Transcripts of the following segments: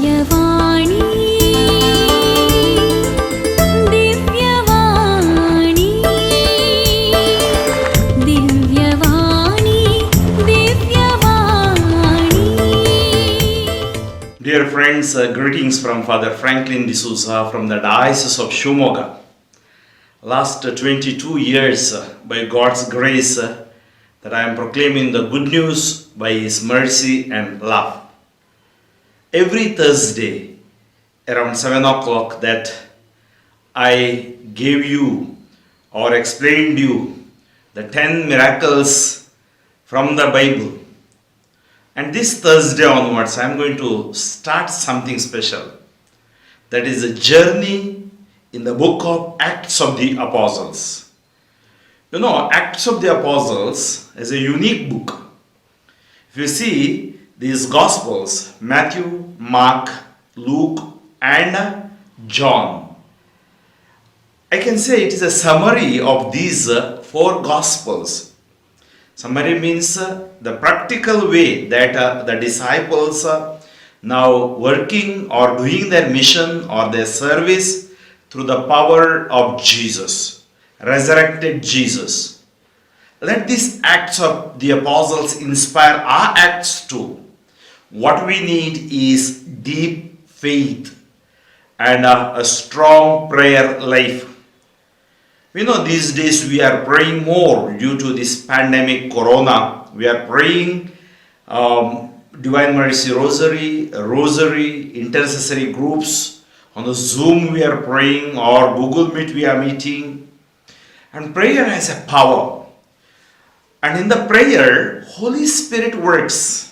Divyavani, Divyavani, Divyavani, Divyavani. Dear friends, greetings from Father Franklin D'Souza from the Diocese of Shimoga. Last 22 years, by God's grace, that I am proclaiming the good news by His mercy and love. Every Thursday, around 7 o'clock, that I gave you or explained you the 10 miracles from the Bible. And this Thursday onwards, I am going to start something special. That is a journey in the book of Acts of the Apostles. You know, Acts of the Apostles is a unique book. If you see these Gospels, Matthew, Mark, Luke, and John, I can say it is a summary of these 4 Gospels. Summary means the practical way that the disciples now working or doing their mission or their service through the power of Jesus, resurrected Jesus. Let these Acts of the Apostles inspire our acts too. What we need is deep faith and a strong prayer life. We know these days we are praying more due to this pandemic corona. We are praying Divine Mercy Rosary, intercessory groups. On the Zoom we are praying, or Google Meet we are meeting. And prayer has a power. And in the prayer, Holy Spirit works.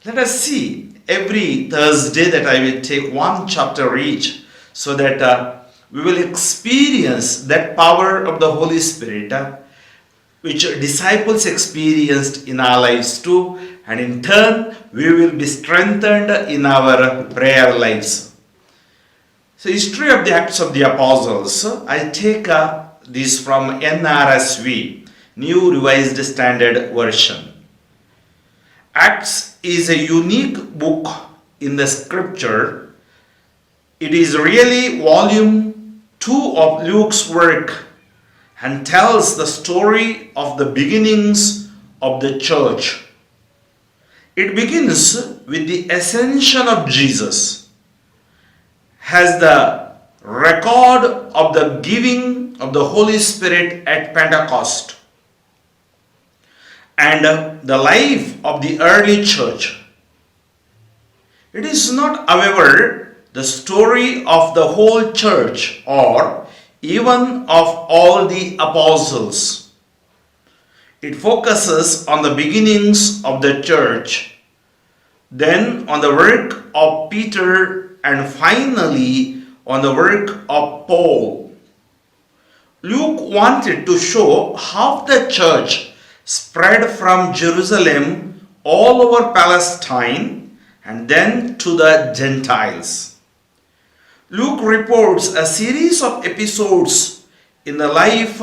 Let us see every Thursday that I will take one chapter each, so that we will experience that power of the Holy Spirit which disciples experienced in our lives too, and in turn we will be strengthened in our prayer lives. So, history of the Acts of the Apostles, I take this from NRSV, New Revised Standard Version. Acts is a unique book in the scripture. It is really volume 2 of Luke's work and tells the story of the beginnings of the church. It begins with the ascension of Jesus, has the record of the giving of the Holy Spirit at Pentecost, and the life of the early church. It is not, however, the story of the whole church or even of all the apostles. It focuses on the beginnings of the church, then on the work of Peter, and finally on the work of Paul. Luke wanted to show how the church spread from Jerusalem all over Palestine and then to the Gentiles. Luke reports a series of episodes in the life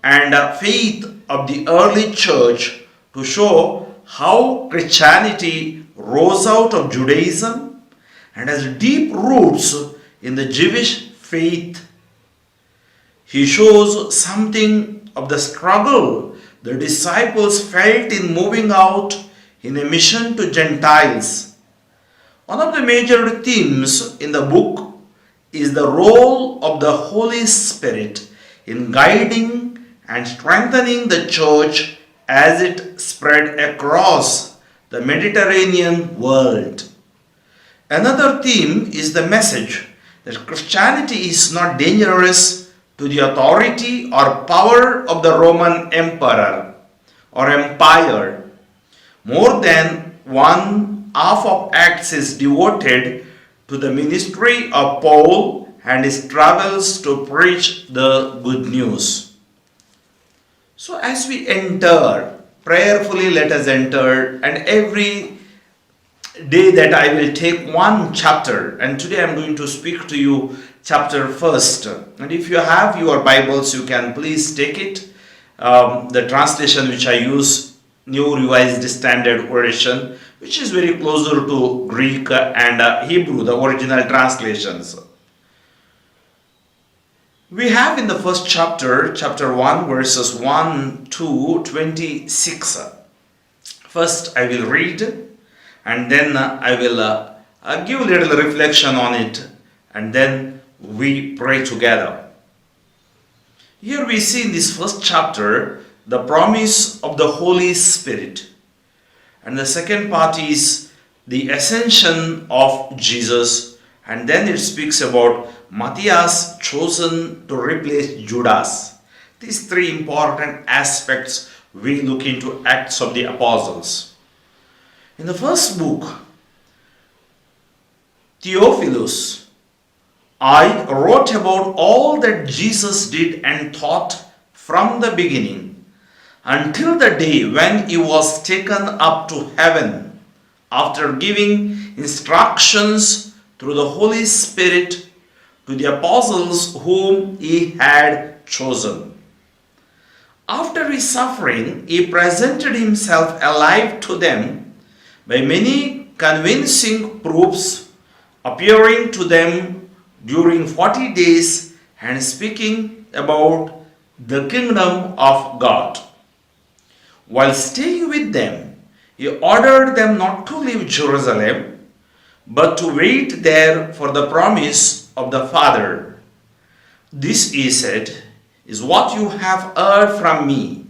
and faith of the early church to show how Christianity rose out of Judaism and has deep roots in the Jewish faith. He shows something of the struggle the disciples felt in moving out in a mission to Gentiles. One of the major themes in the book is the role of the Holy Spirit in guiding and strengthening the church as it spread across the Mediterranean world. Another theme is the message that Christianity is not dangerous to the authority or power of the Roman emperor or empire. More than one half of Acts is devoted to the ministry of Paul and his travels to preach the good news. So as we enter, prayerfully let us enter, and every day that I will take one chapter, and today I am going to speak to you chapter first. And if you have your Bibles, you can please take it. The translation which I use, New Revised Standard Version, which is very closer to Greek and Hebrew, the original translations. We have in the first chapter, chapter 1, verses 1 to 26. First, I will read and then I will give a little reflection on it, and then we pray together. Here we see in this first chapter the promise of the Holy Spirit, and the second part is the ascension of Jesus, and then it speaks about Matthias chosen to replace Judas. These three important aspects we look into Acts of the Apostles. In the first book, Theophilus, I wrote about all that Jesus did and taught from the beginning until the day when he was taken up to heaven, after giving instructions through the Holy Spirit to the apostles whom he had chosen. After his suffering, he presented himself alive to them by many convincing proofs, appearing to them during 40 days and speaking about the kingdom of God. While staying with them, he ordered them not to leave Jerusalem, but to wait there for the promise of the Father. This, he said, is what you have heard from me.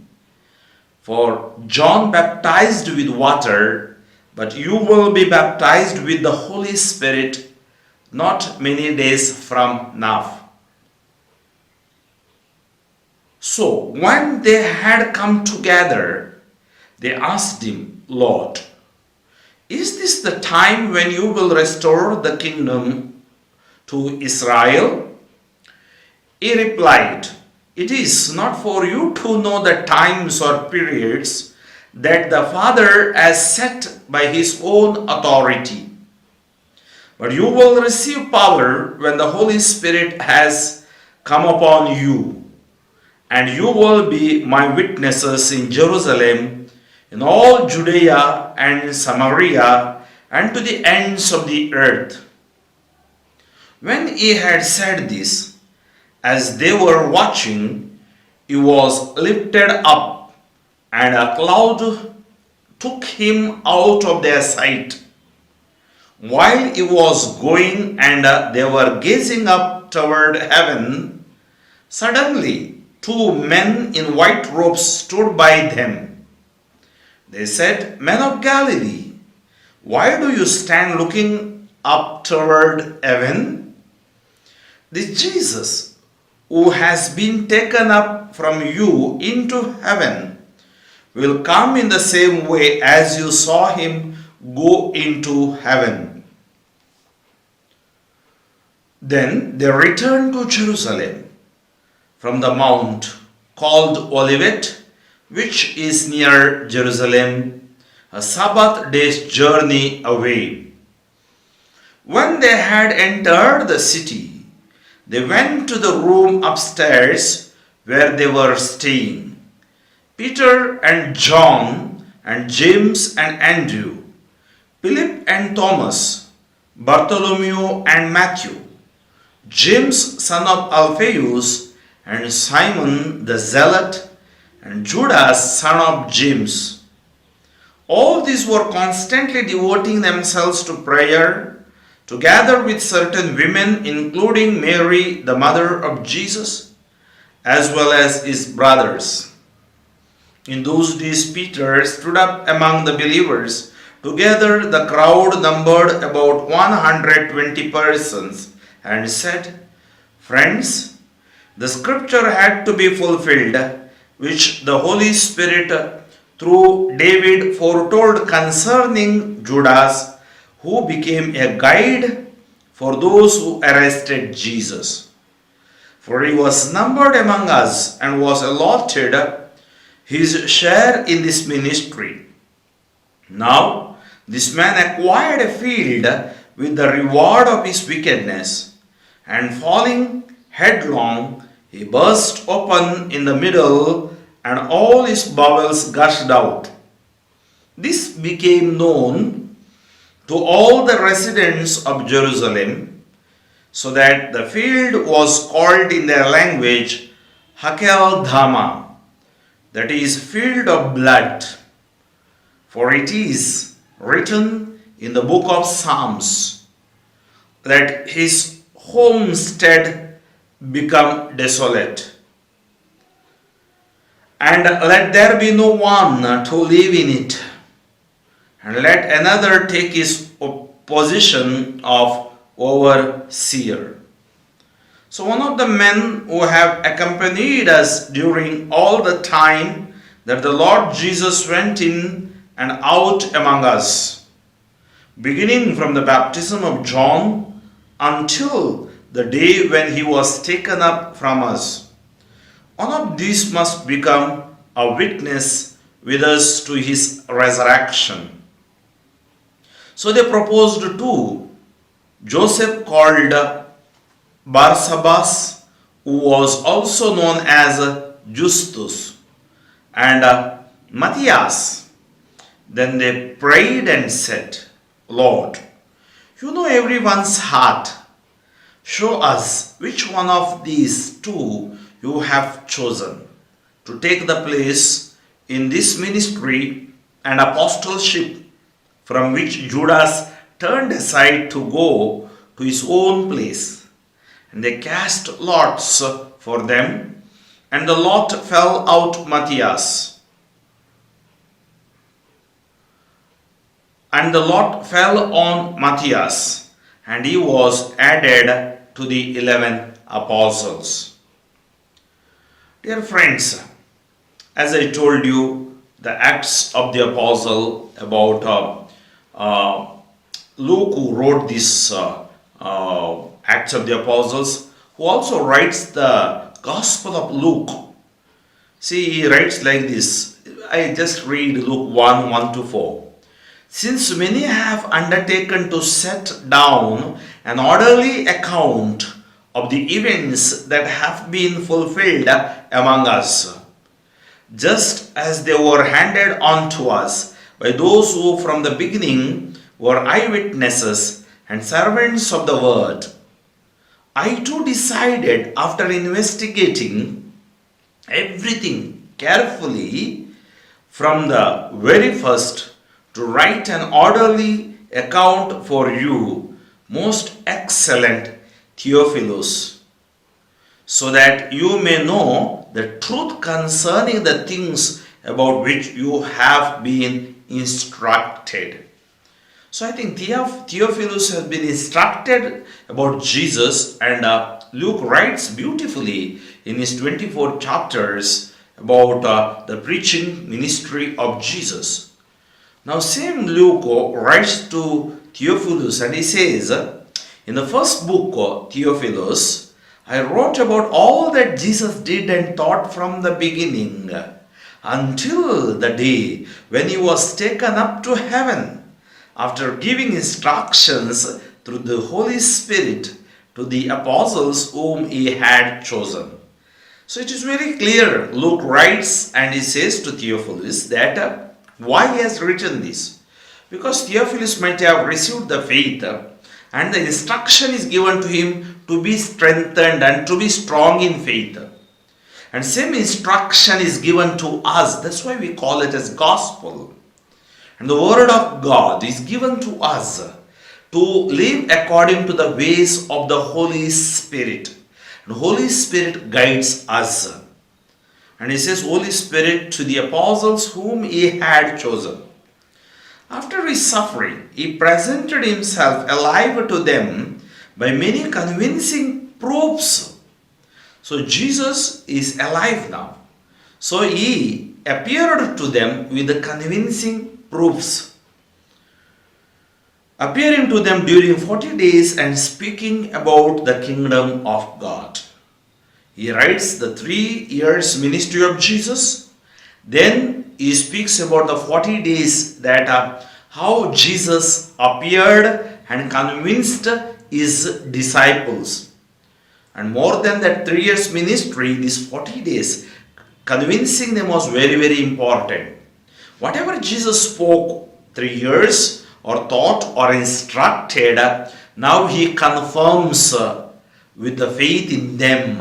For John baptized with water, but you will be baptized with the Holy Spirit not many days from now. So when they had come together, they asked him, Lord, is this the time when you will restore the kingdom to Israel? He replied, it is not for you to know the times or periods that the Father has set by his own authority. But you will receive power when the Holy Spirit has come upon you, and you will be my witnesses in Jerusalem, in all Judea and Samaria, and to the ends of the earth. When he had said this, as they were watching, he was lifted up, and a cloud took him out of their sight. While he was going and they were gazing up toward heaven, suddenly 2 men in white robes stood by them. They said, Men of Galilee, why do you stand looking up toward heaven? This Jesus, who has been taken up from you into heaven, will come in the same way as you saw him go into heaven. Then they returned to Jerusalem from the mount called Olivet, which is near Jerusalem, a Sabbath day's journey away. When they had entered the city, they went to the room upstairs where they were staying. Peter and John and James and Andrew, Philip and Thomas, Bartholomew and Matthew, James son of Alphaeus, and Simon the Zealot, and Judas son of James. All these were constantly devoting themselves to prayer, together with certain women, including Mary, the mother of Jesus, as well as his brothers. In those days, Peter stood up among the believers. Together, the crowd numbered about 120 persons, and said, Friends, the scripture had to be fulfilled, which the Holy Spirit through David foretold concerning Judas, who became a guide for those who arrested Jesus. For he was numbered among us and was allotted his share in this ministry. Now, this man acquired a field with the reward of his wickedness, and falling headlong, he burst open in the middle, and all his bowels gushed out. This became known to all the residents of Jerusalem, so that the field was called in their language Hakel Dhama, that is, field of blood. For it is written in the book of Psalms that his homestead become desolate, and let there be no one to live in it, and let another take his position of overseer. So one of the men who have accompanied us during all the time that the Lord Jesus went in and out among us, beginning from the baptism of John until the day when he was taken up from us, one of these must become a witness with us to his resurrection. So they proposed to Joseph, called Barsabas, who was also known as Justus, and Matthias. Then they prayed and said, Lord, you know everyone's heart. Show us which one of these two you have chosen to take the place in this ministry and apostleship from which Judas turned aside to go to his own place. And they cast lots for them, and the lot fell out Matthias. And the lot fell on Matthias, and he was added to the 11 apostles. Dear friends, as I told you, the Acts of the Apostle about Luke, who wrote this Acts of the Apostles, who also writes the Gospel of Luke. See, he writes like this. I just read Luke 1, 1 to 4. Since many have undertaken to set down an orderly account of the events that have been fulfilled among us, just as they were handed on to us by those who from the beginning were eyewitnesses and servants of the word, I too decided, after investigating everything carefully from the very first, to write an orderly account for you, most excellent Theophilus, so that you may know the truth concerning the things about which you have been instructed. So I think Theophilus has been instructed about Jesus, and Luke writes beautifully in his 24 chapters about the preaching ministry of Jesus. Now same Luke writes to Theophilus, and he says, in the first book, Theophilus, I wrote about all that Jesus did and taught from the beginning until the day when he was taken up to heaven, after giving instructions through the Holy Spirit to the apostles whom he had chosen. So it is very clear, Luke writes and he says to Theophilus that why he has written this. Because Theophilus might have received the faith, and the instruction is given to him to be strengthened and to be strong in faith. And same instruction is given to us. That's why we call it as gospel. And the word of God is given to us to live according to the ways of the Holy Spirit. And the Holy Spirit guides us. And he says, Holy Spirit to the apostles whom he had chosen. After his suffering, he presented himself alive to them by many convincing proofs. So Jesus is alive now. So he appeared to them with the convincing proofs. Appearing to them during 40 days and speaking about the kingdom of God. He writes the 3 years ministry of Jesus. Then he speaks about the 40 days that how Jesus appeared and convinced his disciples. And more than that 3 years ministry, these 40 days, convincing them was very, very important. Whatever Jesus spoke 3 years or taught or instructed, now he confirms with the faith in them.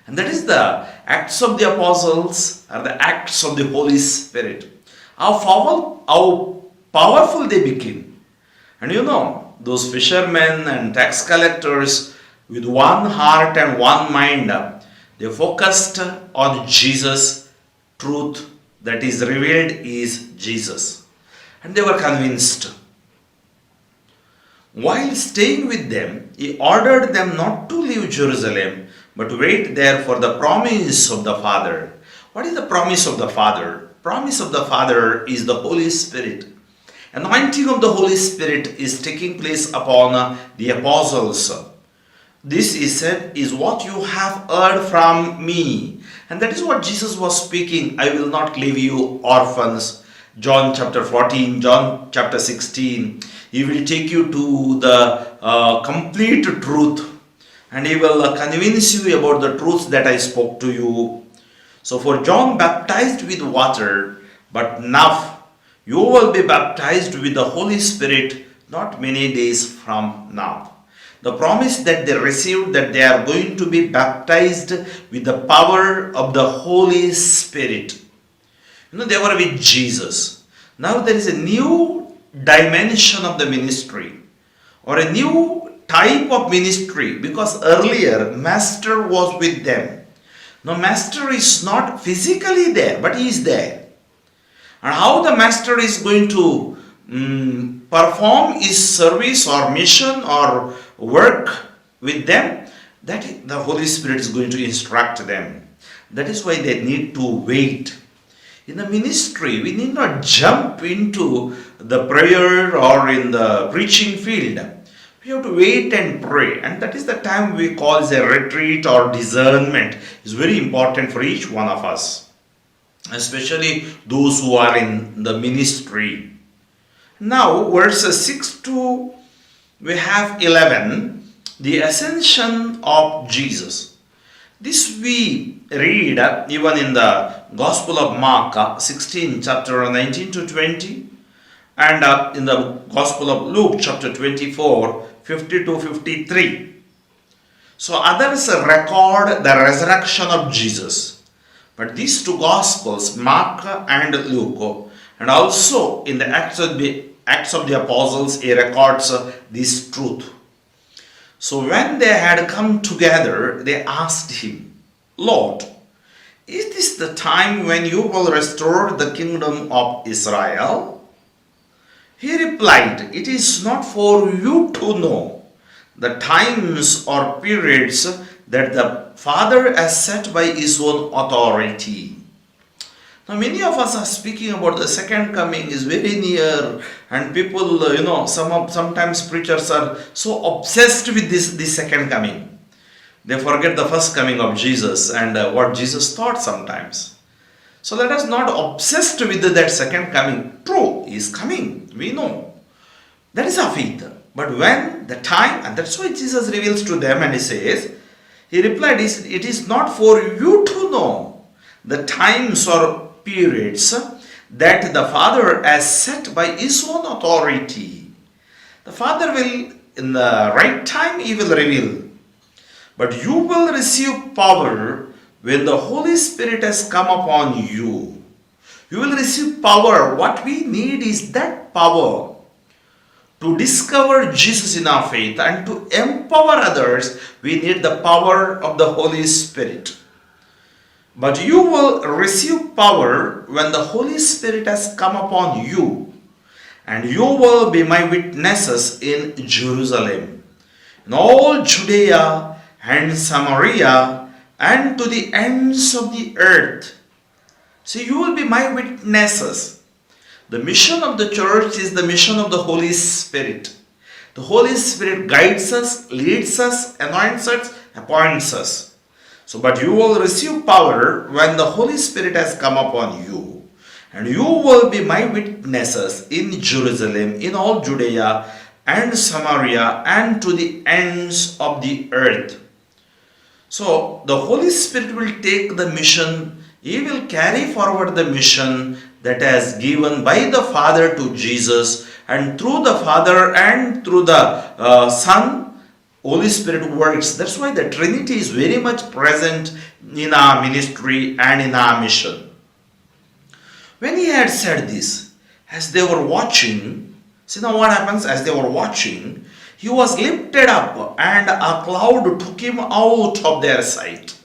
And that is the Acts of the Apostles or the Acts of the Holy Spirit. How powerful they became. And those fishermen and tax collectors with one heart and one mind, they focused on Jesus. Truth that is revealed is Jesus. And they were convinced. While staying with them, he ordered them not to leave Jerusalem, but to wait there for the promise of the Father. What is the promise of the Father? Promise of the Father is the Holy Spirit. Anointing of the Holy Spirit is taking place upon the apostles. This is said is what you have heard from me. And that is what Jesus was speaking. I will not leave you orphans. John chapter 14, John chapter 16. He will take you to the complete truth. And he will convince you about the truths that I spoke to you. So for John baptized with water, but now you will be baptized with the Holy Spirit not many days from now. The promise that they received, that they are going to be baptized with the power of the Holy Spirit. They were with Jesus. Now there is a new dimension of the ministry, or a new type of ministry, because earlier Master was with them. Now Master is not physically there, but he is there. And how the Master is going to perform his service or mission or work with them, that the Holy Spirit is going to instruct them. That is why they need to wait. In the ministry, we need not jump into the prayer or in the preaching field. We have to wait and pray, and that is the time we call as a retreat or discernment. It's very important for each one of us, especially those who are in the ministry. Now, verses 6 to we have 11, the ascension of Jesus. This we read even in the Gospel of Mark, 16, chapter 19 to 20, and in the Gospel of Luke, chapter 24, 50 to 53. So others record the resurrection of Jesus. But these two Gospels, Mark and Luke, and also in the Acts of the Apostles, he records this truth. So when they had come together, they asked him, Lord, is this the time when you will restore the kingdom of Israel? He replied, it is not for you to know the times or periods that the Father has set by his own authority. Now many of us are speaking about the second coming is very near, and people, sometimes preachers are so obsessed with this second coming. They forget the first coming of Jesus and what Jesus taught sometimes. So let us not obsessed with that second coming. True, he is coming, we know. That is our faith. But when the time, and that's why Jesus reveals to them and he says, he replied, it is not for you to know the times or periods that the Father has set by his own authority. The Father will, in the right time, he will reveal. But you will receive power when the Holy Spirit has come upon you. You will receive power. What we need is that power to discover Jesus in our faith and to empower others. We need the power of the Holy Spirit. But you will receive power when the Holy Spirit has come upon you, and you will be my witnesses in Jerusalem, in all Judea and Samaria, and to the ends of the earth. So you will be my witnesses. The mission of the church is the mission of the Holy Spirit. The Holy Spirit guides us, leads us, anoints us, appoints us. So, but you will receive power when the Holy Spirit has come upon you. And you will be my witnesses in Jerusalem, in all Judea and Samaria, and to the ends of the earth. So, the Holy Spirit will take the mission. He will carry forward the mission that has given by the Father to Jesus, and through the Father and through the Son, Holy Spirit works. That's why the Trinity is very much present in our ministry and in our mission. When he had said this, as they were watching, see now what happens as they were watching, he was lifted up and a cloud took him out of their sight.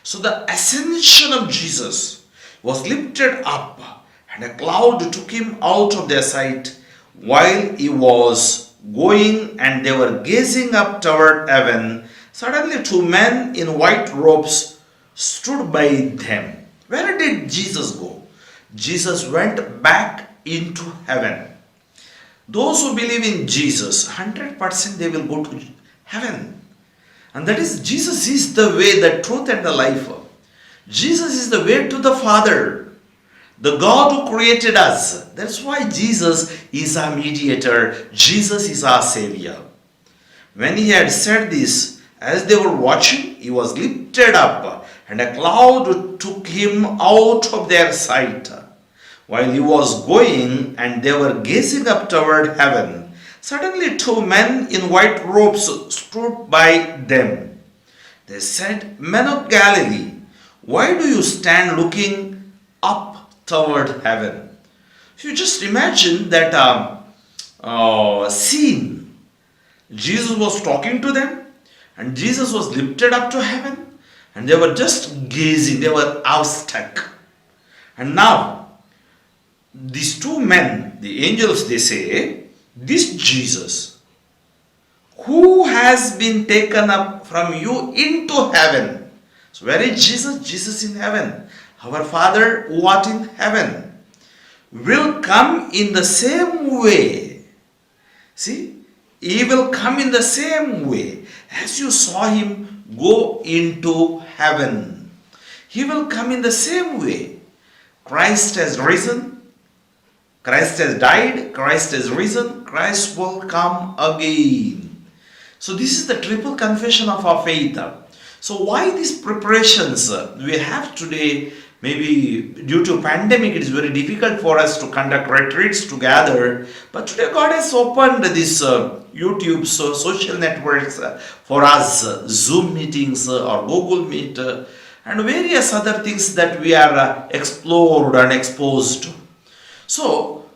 So the ascension of Jesus was lifted up and a cloud took him out of their sight while he was going, and they were gazing up toward heaven. Suddenly 2 men in white robes stood by them. Where did Jesus go? Jesus went back into heaven. Those who believe in Jesus, 100% they will go to heaven. And that is, Jesus is the way, the truth and the life. Jesus is the way to the Father, the God who created us. That's why Jesus is our mediator. Jesus is our Savior. When he had said this, as they were watching, he was lifted up, and a cloud took him out of their sight. While he was going, and they were gazing up toward heaven, suddenly 2 men in white robes stood by them. They said, "Men of Galilee, why do you stand looking up toward heaven?" If you just imagine that scene, Jesus was talking to them, and Jesus was lifted up to heaven, and they were just gazing, they were awestruck. And now, these 2 men, the angels, they say, "This Jesus, who has been taken up from you into heaven." So where is Jesus? Jesus in heaven. Our Father who art in heaven will come in the same way. See, he will come in the same way as you saw him go into heaven. He will come in the same way. Christ has risen. Christ has died, Christ has risen, Christ will come again. So this is the triple confession of our faith. So why these preparations we have today? Maybe due to pandemic it is very difficult for us to conduct retreats together. But today God has opened this YouTube, social networks for us, Zoom meetings or Google Meet and various other things that we are explored and exposed to. So,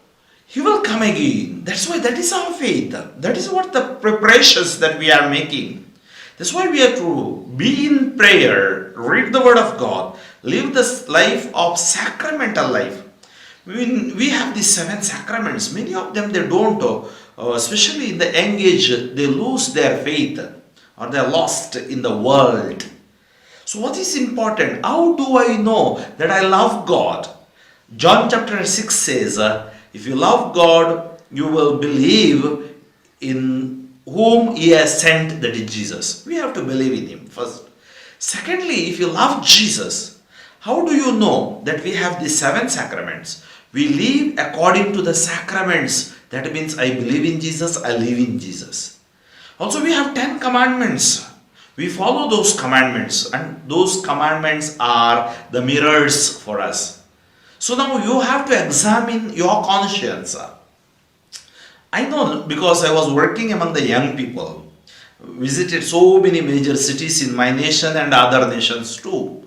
he will come again. That's why that is our faith. That is what the preparations that we are making. That's why we have to be in prayer, read the word of God, live this life of sacramental life. We have these 7 sacraments. Many of them they don't, especially in the young age, they lose their faith or they are lost in the world. So what is important? How do I know that I love God? John chapter 6 says, if you love God, you will believe in whom he has sent, that is Jesus. We have to believe in him first. Secondly, if you love Jesus, how do you know that we have the 7 sacraments? We live according to the sacraments. That means I believe in Jesus, I live in Jesus. Also we have 10 commandments. We follow those commandments, and those commandments are the mirrors for us. So now you have to examine your conscience. I know because I was working among the young people, visited so many major cities in my nation and other nations too.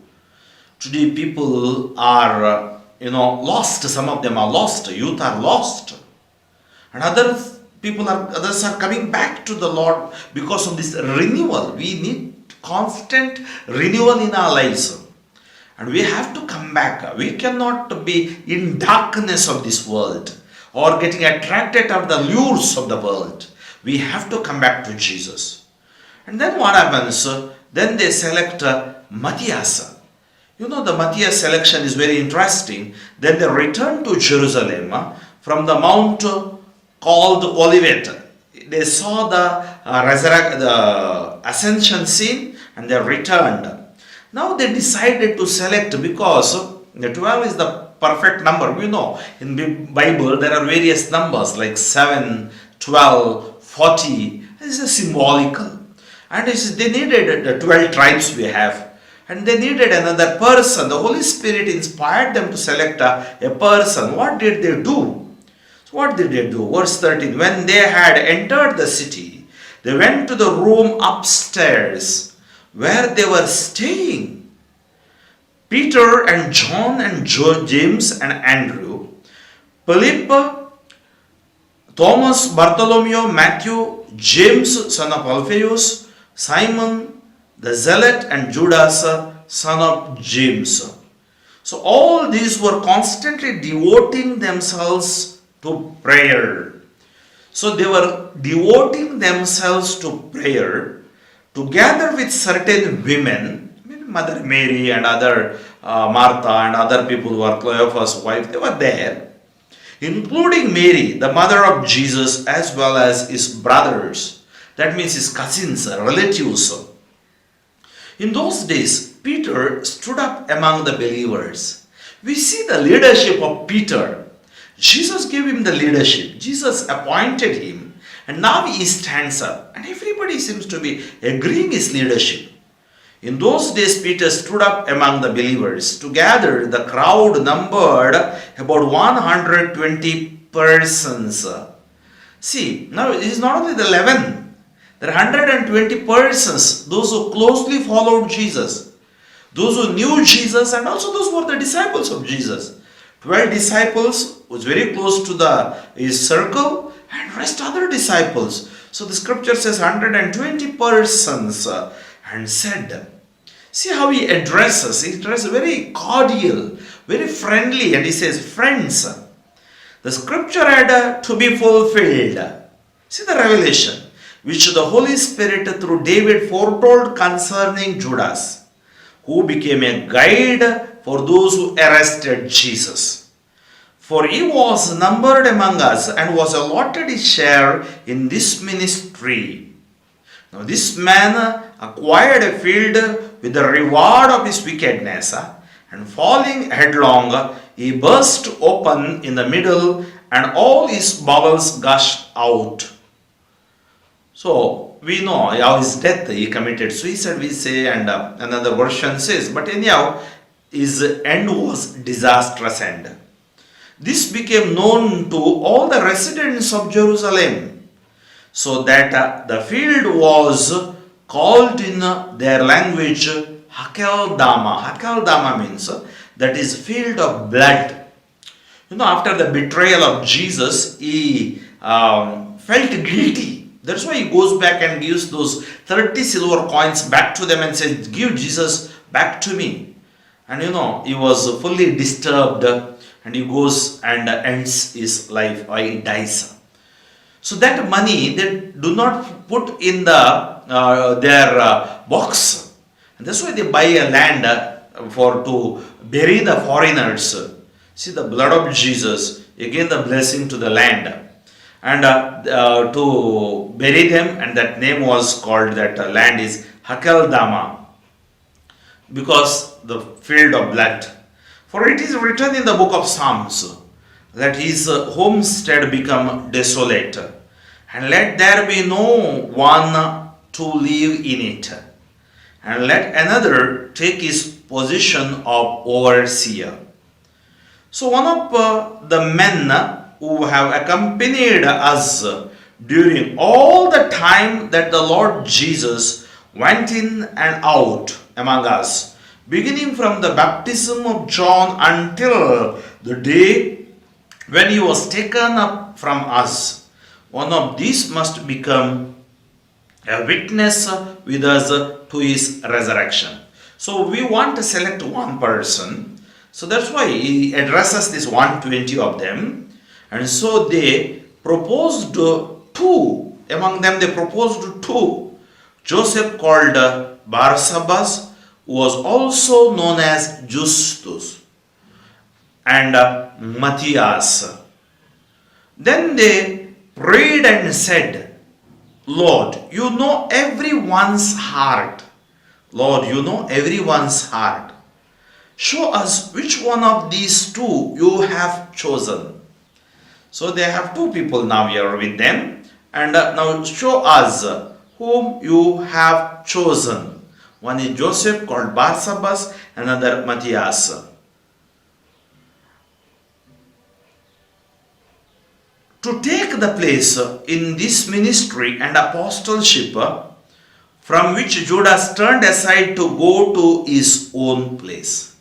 Today people are, lost. Some of them are lost. Youth are lost. And others are coming back to the Lord because of this renewal. We need constant renewal in our lives. And we have to come back. We cannot be in darkness of this world or getting attracted of the lures of the world. We have to come back to Jesus. And then what happens? Then they select Matthias. The Matthias selection is very interesting. Then they return to Jerusalem from the mount called Olivet. They saw the ascension scene and they returned. Now they decided to select, because the 12 is the perfect number. We know in the Bible there are various numbers like 7, 12, 40. This is symbolical. And they needed the 12 tribes we have. and they needed another person. The Holy Spirit inspired them to select a person. What did they do? So what did they do? Verse 13, when they had entered the city, they went to the room upstairs where they were staying. Peter and John and James and Andrew, Philip, Thomas, Bartholomew, Matthew, James, son of Alphaeus, Simon, the Zealot, and Judas, son of James. So all these were constantly devoting themselves to prayer. So they were devoting themselves to prayer together with certain women, Mother Mary and other Martha and other people who are Cleophas' wife, they were there, including Mary, the mother of Jesus, as well as his brothers. That means his cousins, relatives. In those days, Peter stood up among the believers. We see the leadership of Peter. Jesus gave him the leadership. Jesus appointed him, and now he stands up, and everybody seems to be agreeing his leadership. In those days, Peter stood up among the believers. Together, the crowd numbered about 120 persons. See, now it is not only the 11. There are 120 persons, those who closely followed Jesus, those who knew Jesus, and also those who were the disciples of Jesus. 12 disciples was very close to his circle, and rest other disciples. So the scripture says 120 persons, and said, see how he addresses. He addresses very cordial, very friendly, and he says, friends, the scripture had to be fulfilled. See the revelation which the Holy Spirit through David foretold concerning Judas, who became a guide for those who arrested Jesus. For he was numbered among us and was allotted his share in this ministry. Now this man acquired a field with the reward of his wickedness, and falling headlong, he burst open in the middle, and all his bowels gushed out. So we know how his death, he committed suicide, we say, and another version says, but anyhow, his end was disastrous end. This became known to all the residents of Jerusalem, so that the field was called in their language Hakeldama. Hakeldama means that is field of blood. You know, after the betrayal of Jesus, he felt guilty. That's why he goes back and gives those 30 silver coins back to them and says, give Jesus back to me. And you know, he was fully disturbed, and he goes and ends his life, or he dies. So that money they do not put in their box. And that's why they buy a land to bury the foreigners. See the blood of Jesus, again the blessing to the land. And to bury them, and that name was called, that land is Hakeldama, because the field of blood. For it is written in the book of Psalms, that his homestead become desolate, and let there be no one to live in it, and let another take his position of overseer. So one of the men who have accompanied us during all the time that the Lord Jesus went in and out among us, beginning from the baptism of John until the day when he was taken up from us, one of these must become a witness with us to his resurrection. So we want to select one person. So that's why he addresses this 120 of them. And so they proposed two. Among them they proposed two. Joseph called Barsabbas, who was also known as Justus, and Matthias. Then they prayed and said, Lord, you know everyone's heart. Lord, you know everyone's heart. Show us which one of these two you have chosen. So they have two people now here with them. And now show us whom you have chosen. One is Joseph called Barsabas, another Matthias. To take the place in this ministry and apostleship from which Judas turned aside to go to his own place.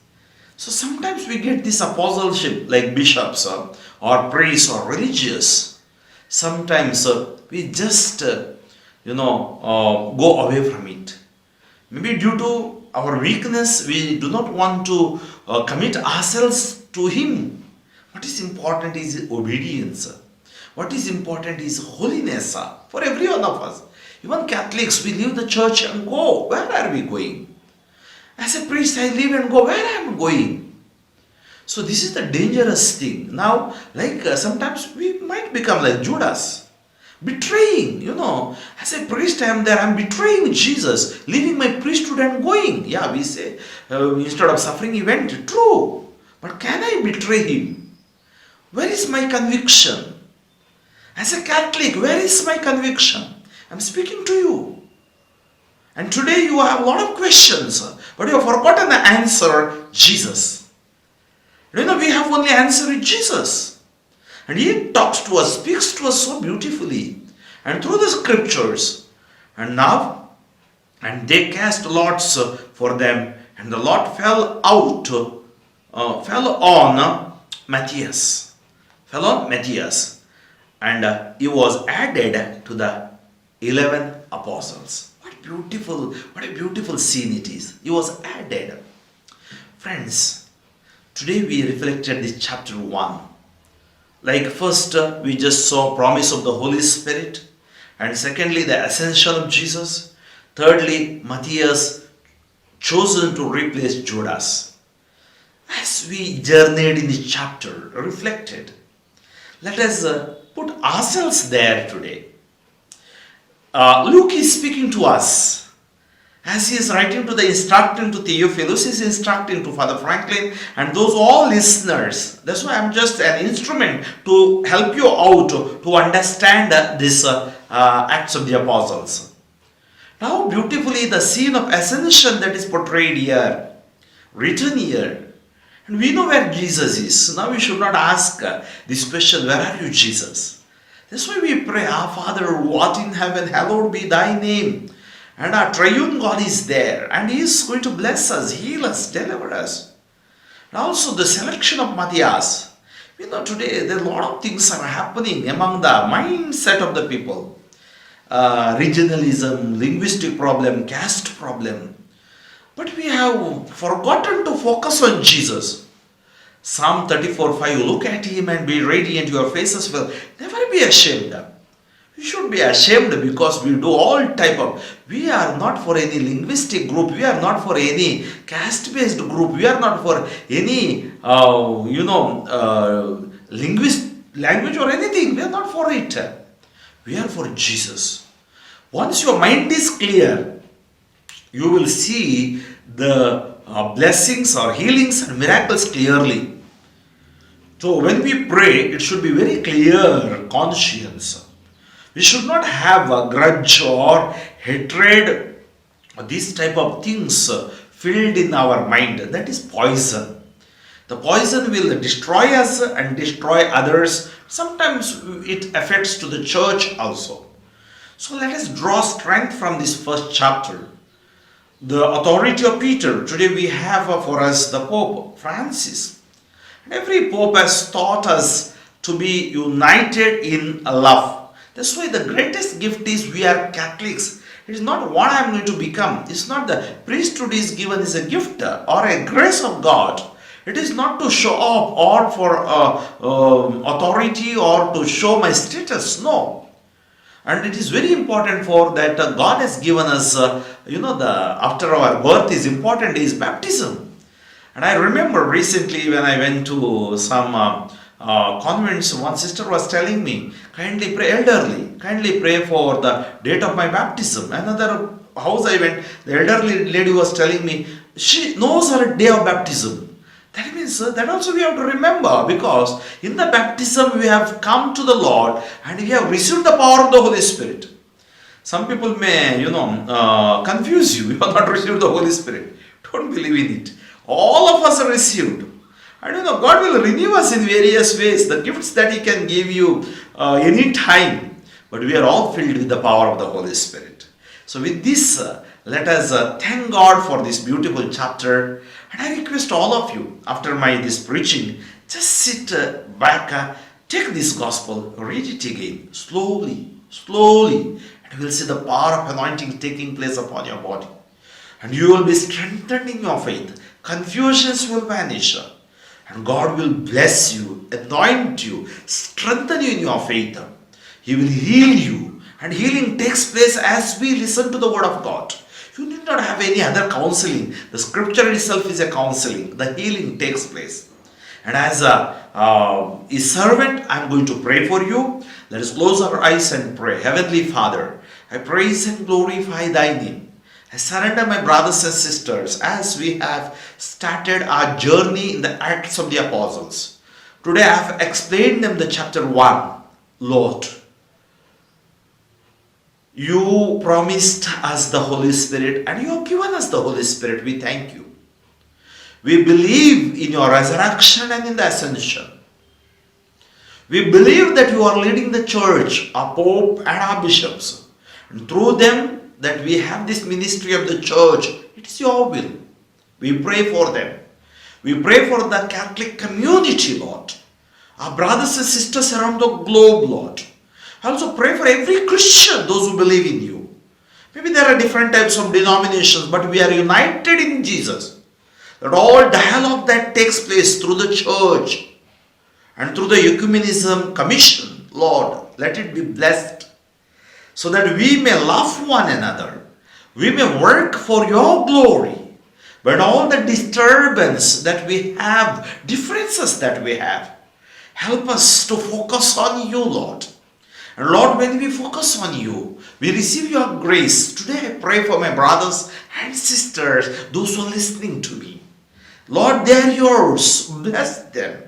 So sometimes we get this apostleship like bishops or priests or religious. Sometimes we just, go away from it. Maybe due to our weakness, we do not want to commit ourselves to Him. What is important is obedience. What is important is holiness for every one of us. Even Catholics, we leave the church and go. Where are we going? As a priest, I leave and go. Where I am going? So this is the dangerous thing. Now, sometimes we might become like Judas. Betraying, as a priest I am there, I am betraying Jesus, leaving my priesthood and going. Yeah, we say, instead of suffering he went. True. But can I betray Him? Where is my conviction? As a Catholic, where is my conviction? I am speaking to you. And today you have a lot of questions, but you have forgotten the answer, Jesus. We have only answered Jesus. And He talks to us, speaks to us so beautifully. And through the scriptures. And they cast lots for them. And the lot fell on Matthias. And he was added to the 11 apostles. What a beautiful scene it is. He was added. Friends, today we reflected this chapter 1. First, we just saw promise of the Holy Spirit. And secondly, the ascension of Jesus. Thirdly, Matthias chosen to replace Judas. As we journeyed in this chapter, reflected, let us put ourselves there today. Luke is speaking to us. As he is writing to instructing to Theophilus, he is instructing to Father Franklin and those all listeners. That's why I am just an instrument to help you out to understand this Acts of the Apostles. Now beautifully the scene of ascension that is portrayed here, written here. And we know where Jesus is. Now we should not ask this question, where are you, Jesus? That's why we pray, Our Father who art in heaven, hallowed be thy name. And our triune God is there. And He is going to bless us, heal us, deliver us. And also the selection of Matthias. Today there are a lot of things are happening among the mindset of the people. Regionalism, linguistic problem, caste problem. But we have forgotten to focus on Jesus. Psalm 34:5, look at Him and be radiant, your faces will never be ashamed. We should be ashamed because we do all type of, we are not for any linguistic group, we are not for any caste-based group, we are not for any, language or anything, we are not for it. We are for Jesus. Once your mind is clear, you will see the blessings or healings and miracles clearly. So when we pray, it should be very clear conscience. We should not have a grudge or hatred or these type of things filled in our mind. That is poison. The poison will destroy us and destroy others. Sometimes it affects to the church also. So let us draw strength from this first chapter. The authority of Peter. Today we have for us the Pope Francis. And every Pope has taught us to be united in love. That's why the greatest gift is we are Catholics. It is not what I am going to become. It's not the priesthood is given as a gift or a grace of God. It is not to show up or for authority or to show my status. No. And it is very important for that God has given us, after our birth is important is baptism. And I remember recently when I went to some convents, one sister was telling me, kindly pray for the date of my baptism. Another house I went, the elderly lady was telling me, she knows her day of baptism. That means that also we have to remember, because in the baptism we have come to the Lord and we have received the power of the Holy Spirit. Some people may, confuse you. You have not received the Holy Spirit. Don't believe in it. All of us are received. And God will renew us in various ways. The gifts that He can give you any time. But we are all filled with the power of the Holy Spirit. So with this, let us thank God for this beautiful chapter. And I request all of you, after this preaching, just sit back, take this gospel, read it again, slowly, and you will see the power of anointing taking place upon your body. And you will be strengthened in your faith. Confusions will vanish. And God will bless you, anoint you, strengthen you in your faith. He will heal you. And healing takes place as we listen to the word of God. You need not have any other counseling. The scripture itself is a counseling. The healing takes place. And as a servant, I am going to pray for you. Let us close our eyes and pray. Heavenly Father, I praise and glorify Thy name. I surrender my brothers and sisters as we have started our journey in the Acts of the Apostles. Today I have explained them the chapter 1. Lord, You promised us the Holy Spirit and You have given us the Holy Spirit. We thank You. We believe in Your resurrection and in the ascension. We believe that You are leading the church, our Pope and our bishops. And through them, that we have this ministry of the church. It is Your will. We pray for them. We pray for the Catholic community, Lord. Our brothers and sisters around the globe, Lord. I also pray for every Christian, those who believe in You. Maybe there are different types of denominations, but we are united in Jesus. That all dialogue that takes place through the church and through the ecumenism commission, Lord, let it be blessed. So that we may love one another. We may work for Your glory. But all the disturbance that we have, differences that we have, help us to focus on You, Lord. And Lord, when we focus on You, we receive Your grace. Today I pray for my brothers and sisters, those who are listening to me. Lord, they are Yours. Bless them.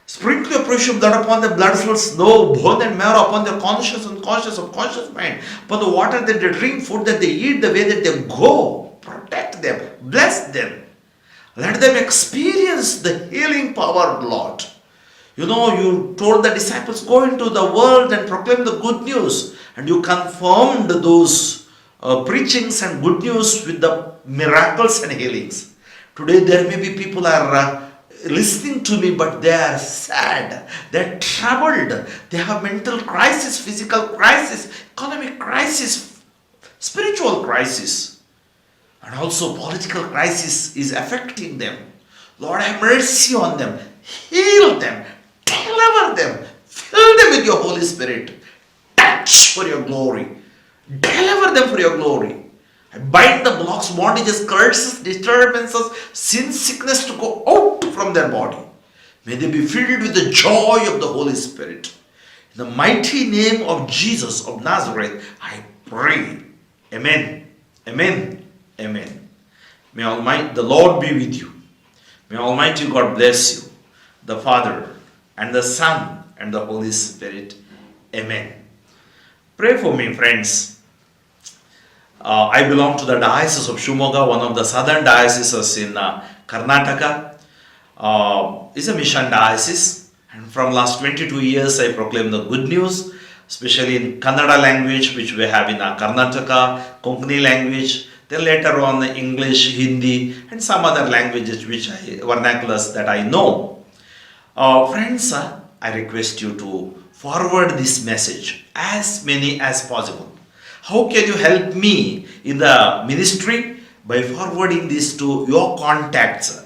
Sprinkle Your precious blood upon the blood cells, no bone and marrow, upon their conscious and conscious of conscious mind, upon the water that they drink, food that they eat, the way that they go. Protect them, bless them. Let them experience the healing power, Lord. You told the disciples, go into the world and proclaim the good news. And You confirmed those preachings and good news with the miracles and healings. Today there may be people are listening to me, but they are sad, they are troubled, they have mental crisis, physical crisis, economic crisis, spiritual crisis, and also political crisis is affecting them. Lord, have mercy on them, heal them, deliver them, fill them with Your Holy Spirit, touch for Your glory, deliver them for Your glory. I bind the blocks, bondages, curses, disturbances, sin, sickness to go out from their body. May they be filled with the joy of the Holy Spirit. In the mighty name of Jesus of Nazareth, I pray. Amen. Amen. Amen. May the Lord be with you. May Almighty God bless you, the Father and the Son and the Holy Spirit. Amen. Pray for me, friends. I belong to the Diocese of Shimoga, one of the southern dioceses in Karnataka. It's a mission diocese, and from last 22 years I proclaim the good news, especially in Kannada language, which we have in Karnataka, Konkani language, then later on the English, Hindi, and some other languages vernaculars that I know. Friends, I request you to forward this message, as many as possible. How can you help me in the ministry? By forwarding this to your contacts.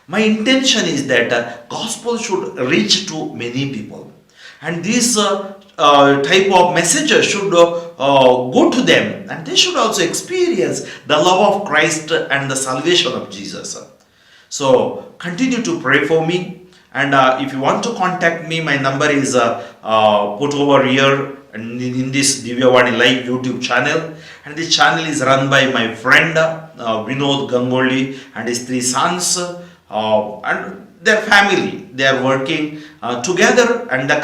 My intention is that gospel should reach to many people. And this type of messages should go to them. And they should also experience the love of Christ and the salvation of Jesus. So continue to pray for me. And if you want to contact me, my number is put over here in this Divyavanilive YouTube channel, and this channel is run by my friend Vinod Gangoli and his 3 sons, and their family. They are working together, and the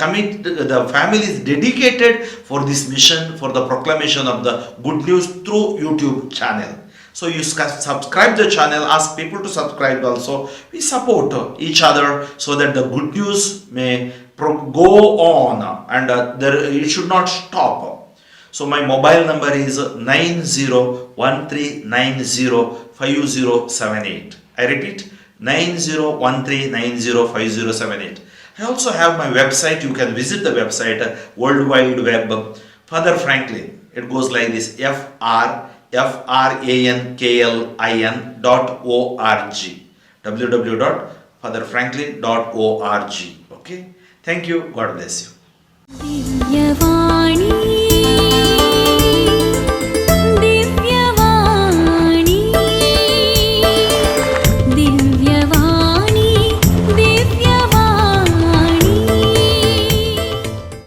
family is dedicated for this mission, for the proclamation of the good news through YouTube channel. So you subscribe the channel, ask people to subscribe also. We support each other so that the good news may go on, and it should not stop. So my mobile number is 9013905078. I repeat, 9013905078. I also have my website. You can visit the website, World Wide Web, Father Franklin. It goes like this: FRANKLIN.org, www.fatherfranklin.org. Okay, thank you. God bless you. Divyavani